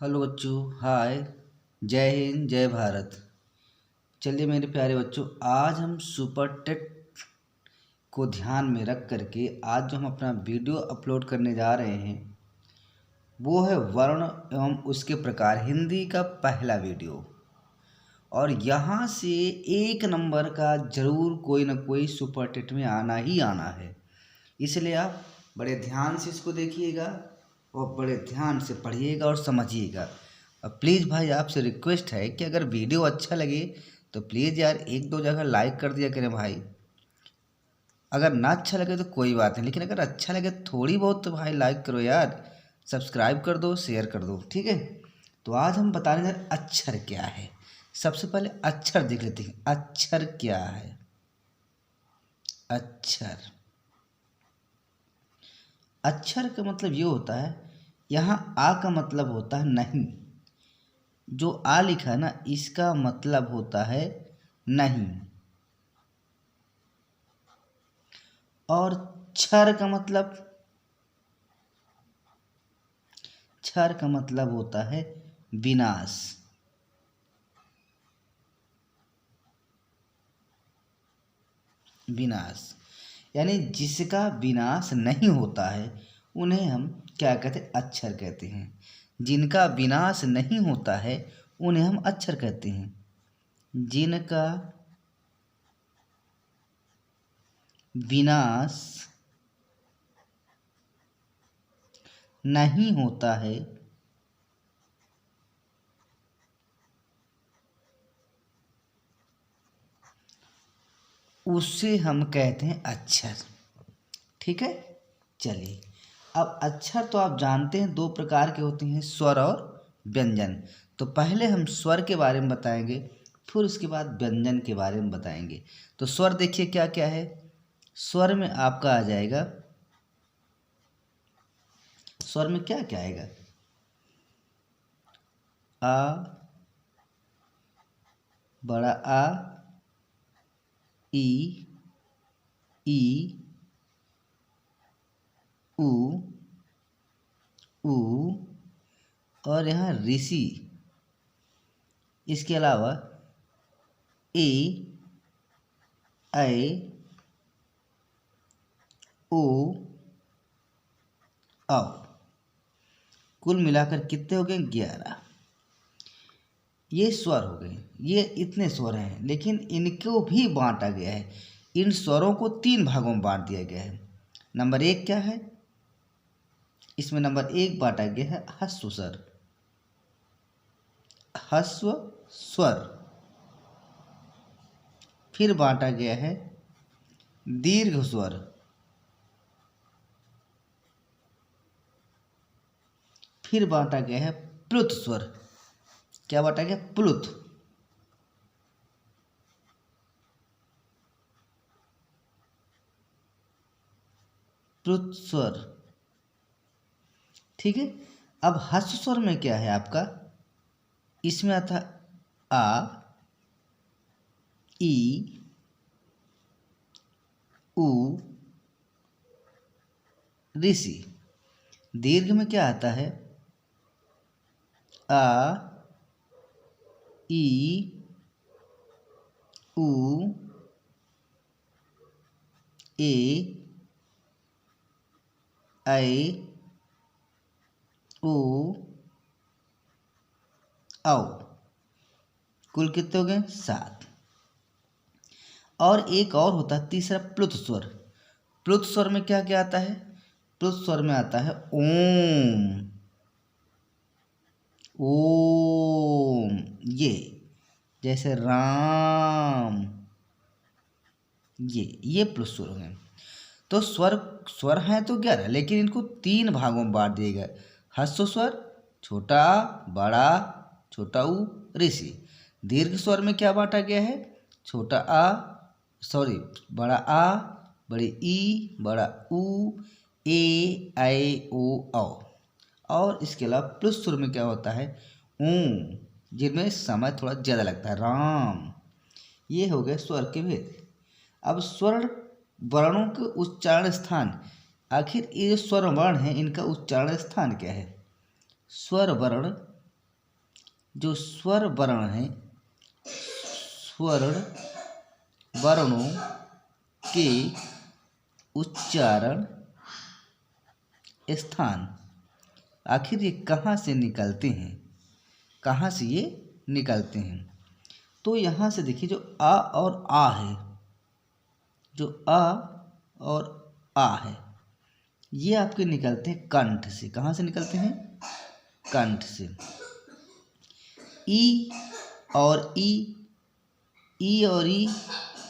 Hello बच्चों, हाय। जय हिंद, जय भारत। चलिए मेरे प्यारे बच्चों, आज हम सुपर टेट को ध्यान में रख करके आज जो हम अपना वीडियो अपलोड करने जा रहे हैं वो है वर्ण एवं उसके प्रकार, हिंदी का पहला वीडियो। और यहाँ से 1 नंबर का ज़रूर कोई ना कोई सुपर टेट में आना ही आना है। इसलिए आप बड़े ध्यान से इसको देखिएगा और बड़े ध्यान से पढ़िएगा और समझिएगा। अब प्लीज़ भाई आपसे रिक्वेस्ट है कि अगर वीडियो अच्छा लगे तो प्लीज़ यार 1-2 जगह लाइक कर दिया करें भाई। अगर ना अच्छा लगे तो कोई बात नहीं, लेकिन अगर अच्छा लगे थोड़ी बहुत तो भाई लाइक करो यार, सब्सक्राइब कर दो, शेयर कर दो, ठीक है। तो आज हम बताने जा रहे अक्षर क्या है। सबसे पहले अक्षर देख लेते हैं, अक्षर क्या है। अक्षर अक्षर का मतलब ये होता है, यहाँ आ का मतलब होता है नहीं। जो आ लिखा है ना, इसका मतलब होता है नहीं। और क्षर का मतलब होता है विनाश। विनाश यानी जिसका विनाश नहीं होता है उन्हें हम क्या कहते हैं? अक्षर कहते हैं। जिनका विनाश नहीं होता है उन्हें हम अक्षर कहते हैं। जिनका विनाश नहीं होता है उससे हम कहते हैं अक्षर। ठीक है, चलिए। अब अक्षर तो आप जानते हैं 2 प्रकार के होते हैं, स्वर और व्यंजन। तो पहले हम स्वर के बारे में बताएंगे, फिर उसके बाद व्यंजन के बारे में बताएंगे। तो स्वर देखिए क्या क्या है। स्वर में आपका आ जाएगा, स्वर में क्या क्या आएगा? आ, बड़ा आ, ई, उ, ऊ, और यहाँ ऋषि। इसके अलावा ए, ऐ, ओ, औ। कुल मिलाकर कितने हो गए? 11। ये स्वर हो गए, ये इतने स्वर हैं, लेकिन इनको भी बांटा गया है। इन स्वरों को 3 भागों में बांट दिया गया है। नंबर 1 क्या है? इसमें नंबर 1 बांटा गया है ह्रस्व स्वर। ह्रस्व स्वर। फिर बांटा गया है दीर्घ स्वर। फिर बांटा गया है प्लुत स्वर। क्या बांटा गया? प्लुत। प्लुत स्वर। ठीक है। अब ह्रस्व स्वर में क्या है आपका? इसमें आता आ, ई, उ, ऋषि। दीर्घ में क्या आता है? आ, ई, उ, ए, ऐ, ओ, औ। कुल कितने हो गए? 7। और एक और होता है तीसरा, प्लुत स्वर। प्लुत स्वर में क्या क्या आता है? प्लुत स्वर में आता है ओम। ओम, ये जैसे राम, ये प्लुत स्वर हो गए। तो स्वर स्वर हैं तो 11, लेकिन इनको 3 भागों में बांट दिए गए। ह्रस्व स्वर, छोटा आ, बड़ा, छोटा ऊ, ऋषि। दीर्घ स्वर में क्या बांटा गया है? छोटा आ, सॉरी, बड़ा आ, बड़ी ई, बड़ा ऊ, ए, ऐ, ओ, औ। और इसके अलावा प्लुत स्वर में क्या होता है? ऊ, जिनमें समय थोड़ा ज़्यादा लगता है, राम। ये हो गए स्वर के भेद। अब स्वर वर्णों के उच्चारण स्थान, आखिर ये जो स्वर वर्ण हैं इनका उच्चारण स्थान क्या है? स्वर वर्ण जो स्वर वर्ण है, स्वर्ण वर्णों के उच्चारण स्थान आखिर ये कहाँ से निकलते हैं, कहाँ से ये निकलते हैं। तो यहाँ से देखिए जो आ और आ है, जो आ और आ है, ये आपके निकलते हैं कंठ से। कहाँ से निकलते हैं? कंठ से। ई और ई और ई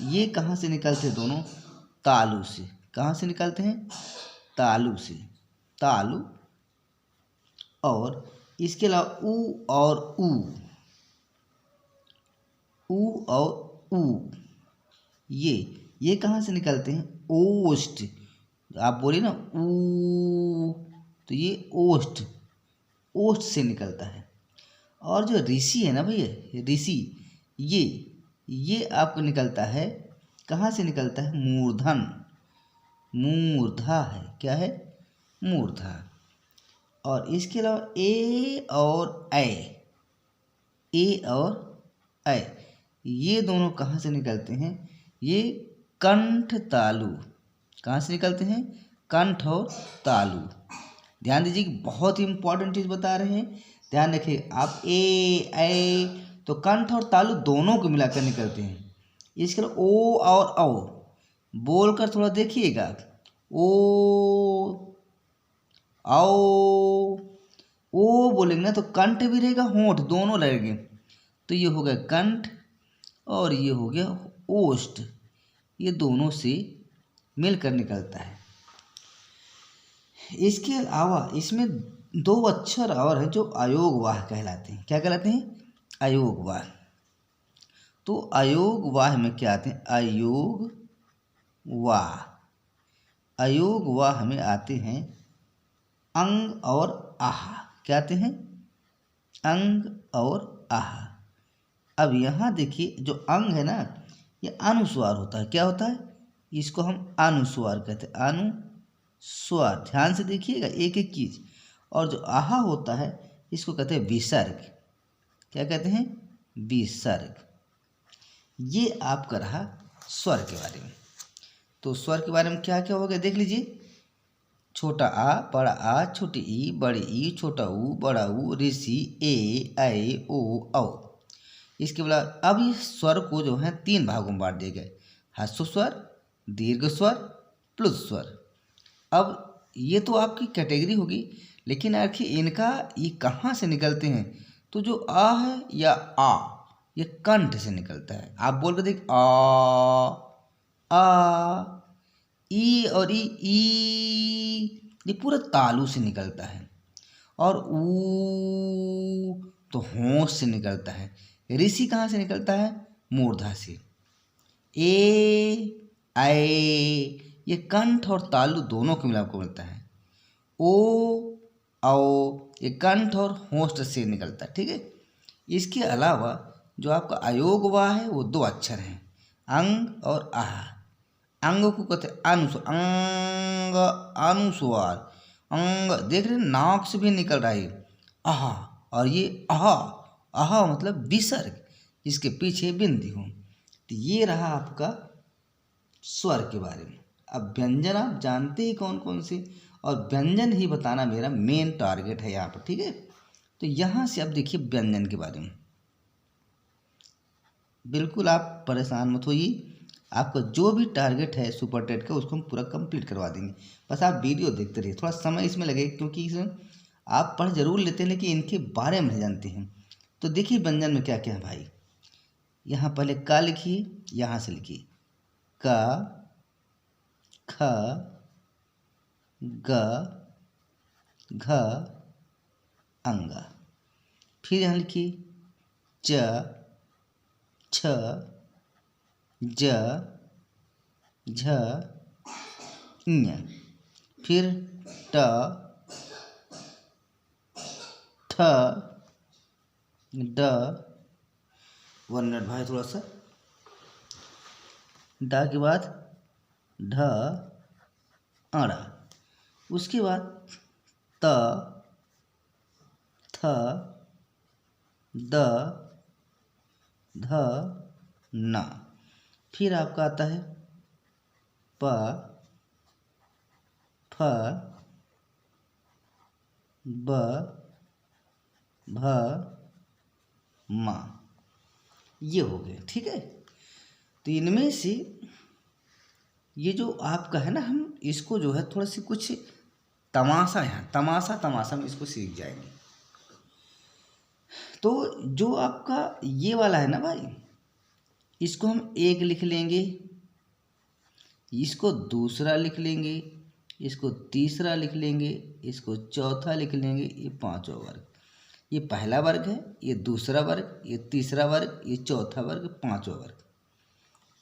ये कहाँ से निकलते हैं? दोनों तालु से। कहाँ से निकलते हैं? तालु से। तालु। और इसके अलावा ऊ और ऊ और ऊ ये कहाँ से निकलते हैं? ओष्ठ। आप बोलिए ना ऊ, तो ये ओष्ठ, ओष्ठ से निकलता है। और जो ऋषि है ना भैया, ऋषि, ये आपको निकलता है, कहाँ से निकलता है? मूर्धन, मूर्धा है। क्या है? मूर्धा। और इसके अलावा ए और ए ये दोनों कहाँ से निकलते हैं? ये कंठ तालु। कहाँ से निकलते हैं? कंठ और तालु। ध्यान दीजिए कि बहुत ही इंपॉर्टेंट चीज़ बता रहे हैं, ध्यान रखिए। आप ए तो कंठ और तालु दोनों को मिलाकर निकलते हैं। इसके अलावा ओ और औ बोलकर थोड़ा देखिएगा। ओ आओ, ओ बोलेंगे ना तो कंठ भी रहेगा, होंठ दोनों लगेंगे। तो ये हो गया कंठ और ये हो गया ओष्ठ। ये दोनों से मिलकर निकलता है। इसके अलावा इसमें दो अक्षर और हैं जो अयोगवाह कहलाते हैं। क्या कहलाते हैं? अयोगवाह। तो अयोगवाह में क्या आते हैं? अयोगवाह में आते हैं अंग और आह। क्या आते हैं? अंग और आह। अब यहाँ देखिए जो अंग है ना, ये अनुस्वार होता है। क्या होता है? इसको हम अनुस्वार कहते हैं, अनुस्वार। ध्यान से देखिएगा एक एक चीज। और जो आहा होता है इसको कहते हैं विसर्ग। क्या कहते हैं? विसर्ग। ये आपका रहा स्वर के बारे में। तो स्वर के बारे में क्या क्या हो गया देख लीजिए। छोटा आ, बड़ा आ, छोटी ई, बड़ी ई, छोटा ऊ, बड़ा ऊ, ऋषि, ए, ऐ, ओ, औ। इसके बाद अब इस स्वर को जो है 3 भागों में बांट दिए गए, ह्रस्व स्वर, दीर्घ स्वर, प्लुत स्वर। अब ये तो आपकी कैटेगरी होगी, लेकिन आखिर इनका ये कहाँ से निकलते हैं? तो जो आ है या आ, ये कंठ से निकलता है। आप बोल कर देख आ। ई और ई ये पूरा तालु से निकलता है। और ऊ तो होंठ से निकलता है। ऋषि कहाँ से निकलता है? मूर्धा से। ए ये कंठ और तालु दोनों को मिलाकर मिलता है। ओ औ ये कंठ और होंठ से निकलता है। ठीक है। इसके अलावा जो आपका अयोगवाह है वो 2 अक्षर हैं, अंग और आह। अंग को कहते हैं अनुस्वार, अंग, अनुस्वार, अंग। देख रहे नाक से भी निकल रहा है आहा। और ये आहा, आहा मतलब विसर्ग, जिसके पीछे बिंदी हो। तो ये रहा आपका स्वर के बारे में। अब व्यंजन आप जानते ही कौन कौन से, और व्यंजन ही बताना मेरा मेन टारगेट है यहाँ पर। ठीक है। तो यहाँ से अब देखिए व्यंजन के बारे में। बिल्कुल आप परेशान मत होइए, आपका जो भी टारगेट है सुपर टेट का उसको हम पूरा कंप्लीट करवा देंगे। बस आप वीडियो देखते रहिए। थोड़ा समय इसमें लगेगा क्योंकि इसमें आप पढ़ जरूर लेते हैं लेकिन इनके बारे में नहीं जानते हैं। तो देखिए व्यंजन में क्या क्या है भाई। यहाँ पहले का लिखिए, यहाँ से लिखिए का, ख, ग, घ, अंगा। फिर यहाँ लिखिए च, छ, ज, झ, ञ। फिर ट, ठ, ड। 1 मिनट भाई, थोड़ा सा। ड के बाद ढ, अड़ा। उसके बाद त, थ, द, ध, न। फिर आपका आता है प, फ, ब, भ, म। ये हो गए, ठीक है। तो इनमें से ये जो आपका है ना, हम इसको जो है थोड़ा सी कुछ तमाशा है, तमाशा तमाशा में इसको सीख जाएंगे। तो जो आपका ये वाला है ना भाई, इसको हम एक लिख लेंगे, इसको दूसरा लिख लेंगे, इसको तीसरा लिख लेंगे, इसको चौथा लिख लेंगे। ये पांचवा वर्ग, ये पहला वर्ग है, ये दूसरा वर्ग, ये तीसरा वर्ग, ये चौथा वर्ग, पांचवा वर्ग।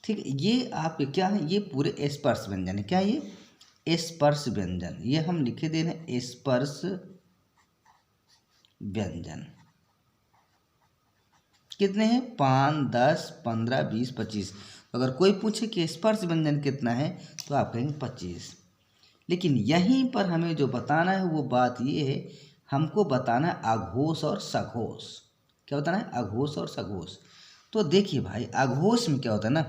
ठीक है, ये आपके क्या है, ये पूरे स्पर्श व्यंजन है। क्या ये स्पर्श व्यंजन, ये हम लिखे दे रहे हैं स्पर्श व्यंजन। कितने हैं? 5, 10, 15, 20, 25। अगर कोई पूछे कि स्पर्श व्यंजन कितना है तो आप कहेंगे 25। लेकिन यहीं पर हमें जो बताना है वो बात ये है, हमको बताना है अघोष और सघोष। क्या बताना है? अघोष और सघोष। तो देखिए भाई, अघोष में क्या होता है ना,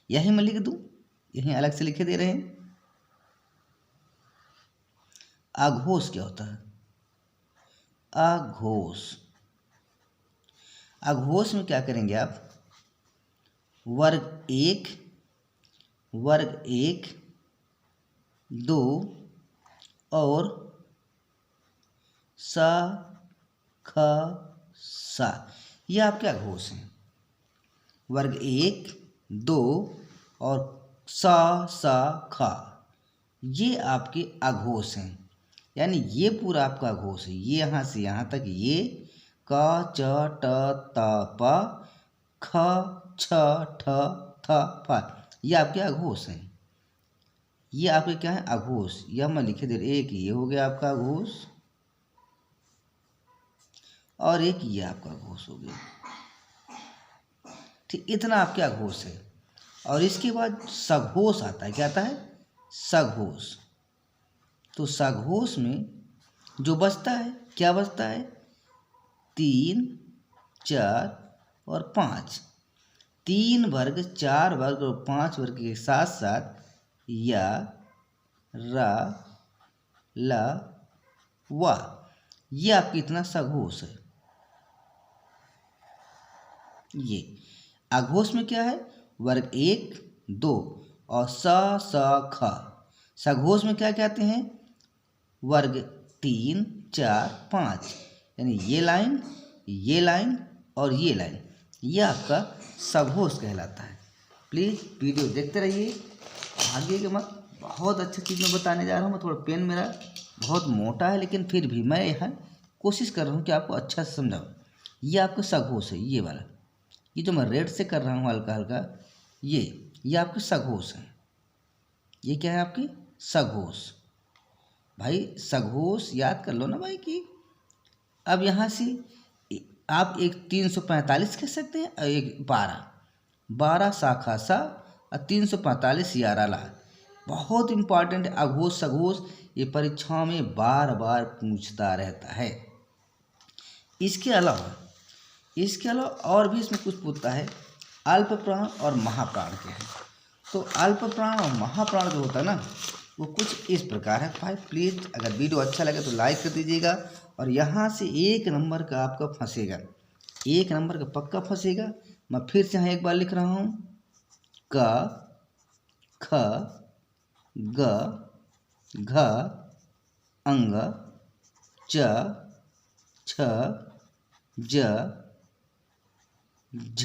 यहीं मैं लिख दूं, यहीं अलग से लिखे दे रहे हैं। अघोष क्या होता है? अघोष, अघोष में क्या करेंगे आप? वर्ग एक, वर्ग एक, 2 और सा, ख, सा, ये आपके अघोष हैं। वर्ग एक, 2 और सा, ख, ये आपके अघोष हैं। यानी ये पूरा आपका अघोष है, ये यहाँ से यहाँ तक, ये क, च, ट, त, प, ख, छ, ठ, थ, फ, ये आपके अघोष हैं। ये आपके क्या है? अघोष। यह मैं लिखे दे रहा, एक ये हो गया आपका अघोष और एक ये आपका अघोष हो गया। ठीक, इतना आपके अघोष है। और इसके बाद सघोष आता है। क्या आता है? सघोष। तो सघोष में जो बचता है, क्या बचता है? 3, 4 और 5। 3 वर्ग, 4 वर्ग और 5 वर्ग के साथ साथ या, रा, ला, वा, ये आपकी इतना सघोष है। ये अघोष में क्या है? वर्ग 1, 2 और स, ख। सघोष में क्या कहते हैं? वर्ग 3, 4, 5। यानी ये लाइन, ये लाइन और ये लाइन, ये आपका सघोष कहलाता है। प्लीज़ वीडियो देखते रहिए, आगे के मत। बहुत अच्छी चीज़ मैं बताने जा रहा हूँ। मैं थोड़ा पेन मेरा बहुत मोटा है, लेकिन फिर भी मैं यहाँ कोशिश कर रहा हूँ कि आपको अच्छा से समझाऊँ। ये आपका सघोष है, ये वाला, ये जो मैं रेड से कर रहा हूँ हल्का हल्का, ये आपके सघोष है। ये क्या है? आपके सघोष। भाई सघोष याद कर लो ना भाई कि अब यहाँ से आप एक 345 कह सकते हैं और एक 12 शाखा सा और 345 यारा ला। बहुत इंपॉर्टेंट है अघोष सघोष, ये परीक्षाओं में बार बार पूछता रहता है। इसके अलावा और भी इसमें कुछ पूछता है। अल्प प्राण और महाप्राण के हैं। तो अल्प प्राण और महाप्राण जो होता है ना, वो कुछ इस प्रकार है। भाई प्लीज़ अगर वीडियो अच्छा लगे तो लाइक कर दीजिएगा। और यहाँ से 1 नंबर का आपका फंसेगा, 1 नंबर का पक्का फंसेगा। मैं फिर से यहाँ एक बार लिख रहा हूँ, क, ख, ग, घ, अंग, च, छ, ज, झ,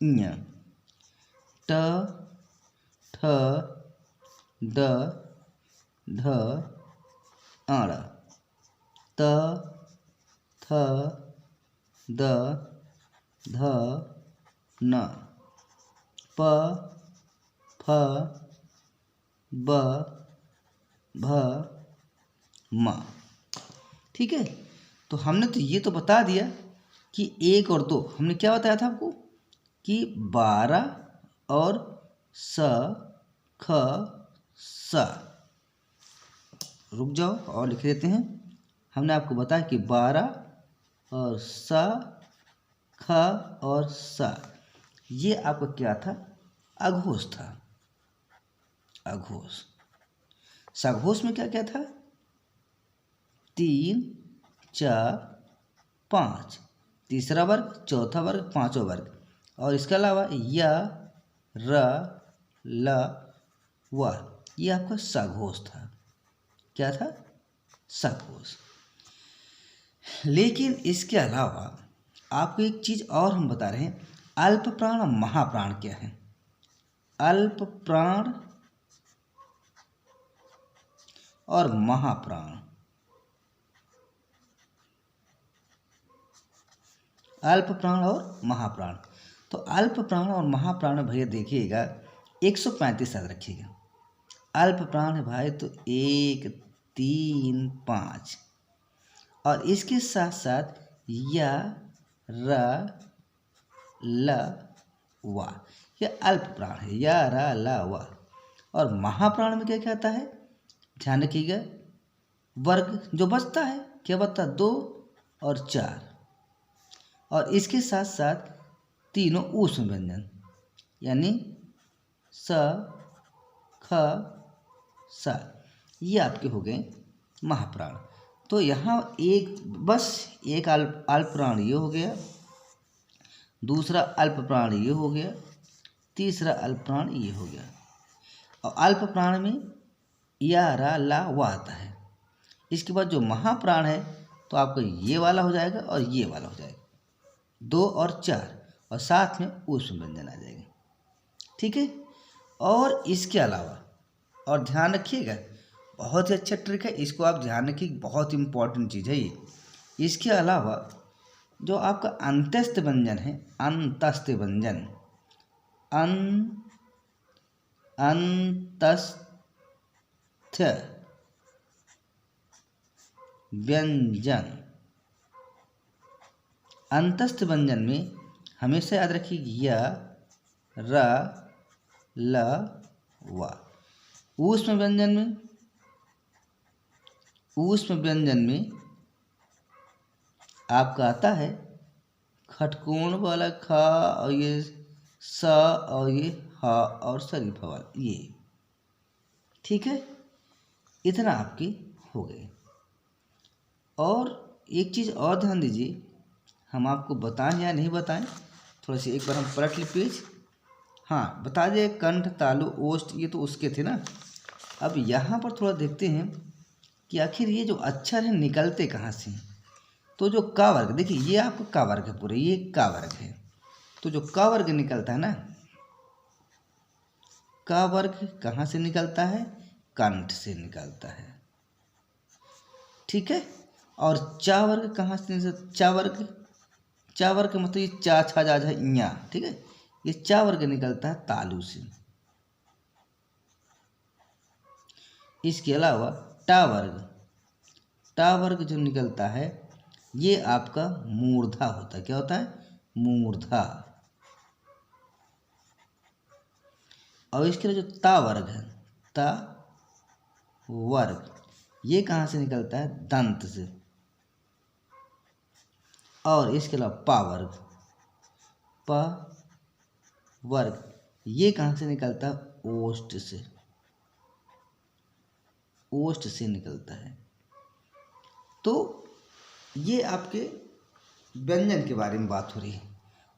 ञ, ट, ठ, ड, ढ, अण, त, थ, द, ध, न, प, फ, ब, भ, म। ठीक है, तो हमने तो ये तो बता दिया कि 1 और 2, हमने क्या बताया था आपको कि 12 और स, ख, स। रुक जाओ और लिख देते हैं। हमने आपको बताया कि 12 और सा, ख और सा, ये आपका क्या था? अघोष था। अघोष। सघोष में क्या क्या था? 3, 4, 5, तीसरा वर्ग, चौथा वर्ग, पांचवा वर्ग, और इसके अलावा य, र, ल, व, ये आपका सघोष था। क्या था? सघोष। लेकिन इसके अलावा आपको एक चीज और हम बता रहे हैं, अल्प प्राण और महाप्राण क्या है? अल्प प्राण और महाप्राण। अल्प प्राण और महाप्राण। तो अल्प प्राण और महाप्राण में भैया देखिएगा 135 याद रखिएगा। अल्प प्राण है भाई तो 1, 3, 5, और इसके साथ साथ या, र, ल, व, यह अल्प प्राण है। या, र, ल, व। और महाप्राण में क्या क्या आता है? ध्यान रखिएगा, वर्ग जो बचता है क्या बचता है? 2 और 4, और इसके साथ साथ तीनों ऊष्म व्यंजन, यानी स, ख, स, ये आपके हो गए महाप्राण। तो यहाँ बस एक अल्प प्राण ये हो गया, दूसरा अल्प प्राण ये हो गया, तीसरा अल्प प्राण ये हो गया। और अल्प प्राण में या, रा, ला, वा आता है। इसके बाद जो महाप्राण है तो आपका ये वाला हो जाएगा और ये वाला हो जाएगा, 2 और 4, और साथ में ऊष्म व्यंजन आ जाएगा। ठीक है। और इसके अलावा और ध्यान रखिएगा, बहुत ही अच्छा ट्रिक है, इसको आप ध्यान रखिए, बहुत इंपॉर्टेंट चीज़ है ये। इसके अलावा जो आपका अंतस्थ व्यंजन है, अंतस्थ व्यंजन, अंतस्थ व्यंजन, अंतस्थ व्यंजन में हमेशा याद रखिए य, र, ल, व। ऊष्म व्यंजन में आपका आता है खटकोण वाला ख, और ये स, और ये ह, और शरीफा वाला ये। ठीक है, इतना आपके हो गए। और एक चीज़ और ध्यान दीजिए, हम आपको बताएं या नहीं बताएं, थोड़ा सी एक बार हम पलट ली पेज। हाँ, बता दिए कंठ, तालु, ओष्ठ, ये तो उसके थे ना। अब यहाँ पर थोड़ा देखते हैं कि आखिर ये जो अक्षर है निकलते कहाँ से हैं। तो जो क वर्ग, देखिए ये आपका क वर्ग है पूरे, ये क वर्ग है। तो जो क वर्ग निकलता है ना, क वर्ग कहाँ से निकलता है? कंठ से निकलता है। ठीक है। और च वर्ग कहाँ से निकलता? च वर्ग मतलब ये चा, छा, जा, झा, इया। ठीक है, ये च वर्ग निकलता है तालु से। इसके अलावा ट वर्ग जो निकलता है ये आपका मूर्धा होता है। क्या होता है? मूर्धा। और इसके लिए जो ता वर्ग है, ता वर्ग, ये कहाँ से निकलता है? दंत से। और इसके अलावा पा वर्ग, प वर्ग, ये कहाँ से निकलता है? ओष्ठ से। ओष्ठ से निकलता है। तो ये आपके व्यंजन के बारे में बात हो रही है।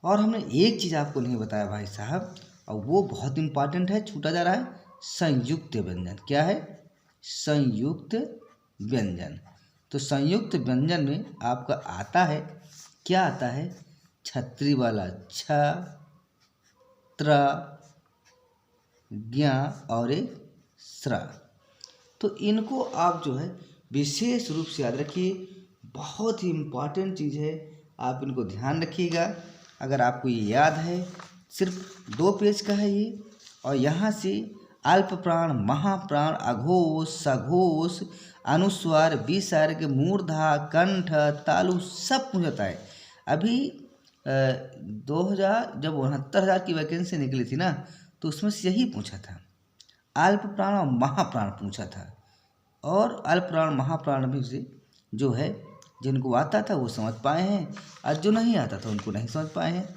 और हमने एक चीज़ आपको नहीं बताया भाई साहब, और वो बहुत इम्पॉर्टेंट है, छूटा जा रहा है, संयुक्त व्यंजन। क्या है? संयुक्त व्यंजन। तो संयुक्त व्यंजन में आपका आता है, क्या आता है? छत्री वाला छ, त्र, ज्ञ और एक स्र। तो इनको आप जो है विशेष रूप से याद रखिए, बहुत ही इम्पॉर्टेंट चीज़ है, आप इनको ध्यान रखिएगा। अगर आपको ये याद है, सिर्फ 2 पेज का है ये, और यहाँ से अल्प प्राण, महाप्राण, अघोष, सघोष, अनुस्वार, विसर्ग, मूर्धा, कंठ, तालु सब पूछ जाता है। अभी 2000 जब 69,000 की वैकेंसी निकली थी ना, तो उसमें से यही पूछा था, अल्प प्राण और महाप्राण पूछा था। और अल्प प्राण महाप्राण में से जो है जिनको आता था वो समझ पाए हैं और जो नहीं आता था उनको नहीं समझ पाए हैं।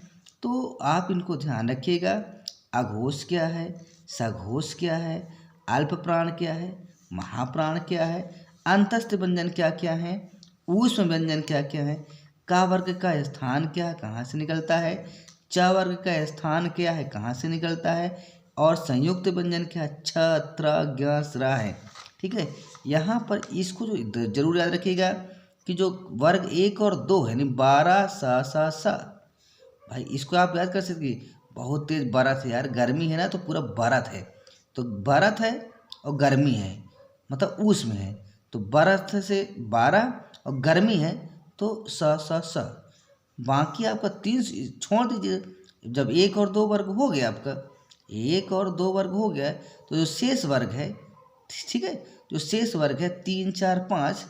तो आप इनको ध्यान रखिएगा। अघोष क्या है, सघोष क्या है, अल्प प्राण क्या है, महाप्राण क्या है, अंतस्थ व्यंजन क्या क्या है, ऊष्म व्यंजन क्या क्या है, का वर्ग का स्थान क्या है, कहाँ से निकलता है, च वर्ग का स्थान क्या है, कहाँ से निकलता है, और संयुक्त व्यंजन क्या है, छ त्र ज्ञ स्र है। ठीक है, यहाँ पर इसको जो जरूर याद रखिएगा कि जो वर्ग 1 और 2 है यानी 12 सा भाई इसको आप याद कर सकते। बहुत तेज बरत है यार, गर्मी है ना तो पूरा बरत है, तो बरत है और गर्मी है मतलब ऊष्म है, तो बरत से 12 और गर्मी है तो स। बाकी आपका 3 छोड़ दीजिए। जब 1 और 2 वर्ग हो गया आपका, 1 और 2 वर्ग हो गया तो जो शेष वर्ग है, ठीक है, जो शेष वर्ग है 3 4 5,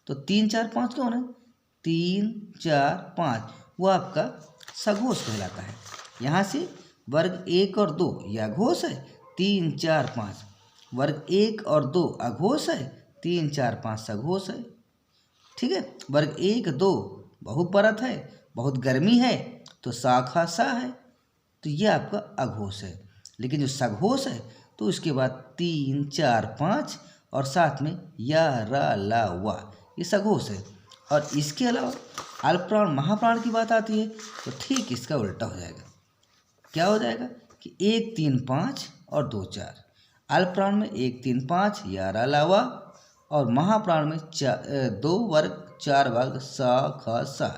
तो 3 4 5 कौन है, 3 4 5 वो आपका सघोष कहलाता है। यहाँ से वर्ग 1 और 2 यह अघोष है, 3 4 5 वर्ग 1 और 2 अघोष है, 3 4 5 सघोष है। ठीक है, वर्ग 1 2 बहुत बरत है, बहुत गर्मी है तो शाखा सा है, तो ये आपका अघोष है। लेकिन जो सघोष है तो उसके बाद 3 4 5 और साथ में या रा ला वा, ये सघोष है। और इसके अलावा अल्प प्राण महाप्राण की बात आती है तो ठीक इसका उल्टा हो जाएगा। क्या हो जाएगा कि 1 3 5 और 2 4। अल्प प्राण में 1 3 5 या रा ला वा, और महाप्राण में 2 वर्ग 4 वर्ग सा ख सा।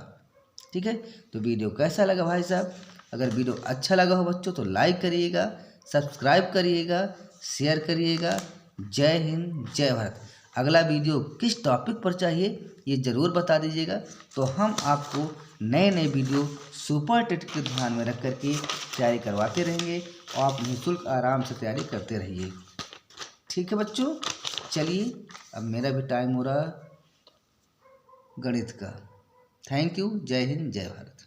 ठीक है, तो वीडियो कैसा लगा भाई साहब? अगर वीडियो अच्छा लगा हो बच्चों तो लाइक करिएगा, सब्सक्राइब करिएगा, शेयर करिएगा। जय हिंद, जय भारत। अगला वीडियो किस टॉपिक पर चाहिए ये ज़रूर बता दीजिएगा, तो हम आपको नए नए वीडियो सुपर टेट के ध्यान में रख करके तैयारी करवाते रहेंगे और आप निःशुल्क आराम से तैयारी करते रहिए। ठीक है बच्चों, चलिए अब मेरा भी टाइम हो रहा गणित का। थैंक यू, जय हिंद, जय भारत।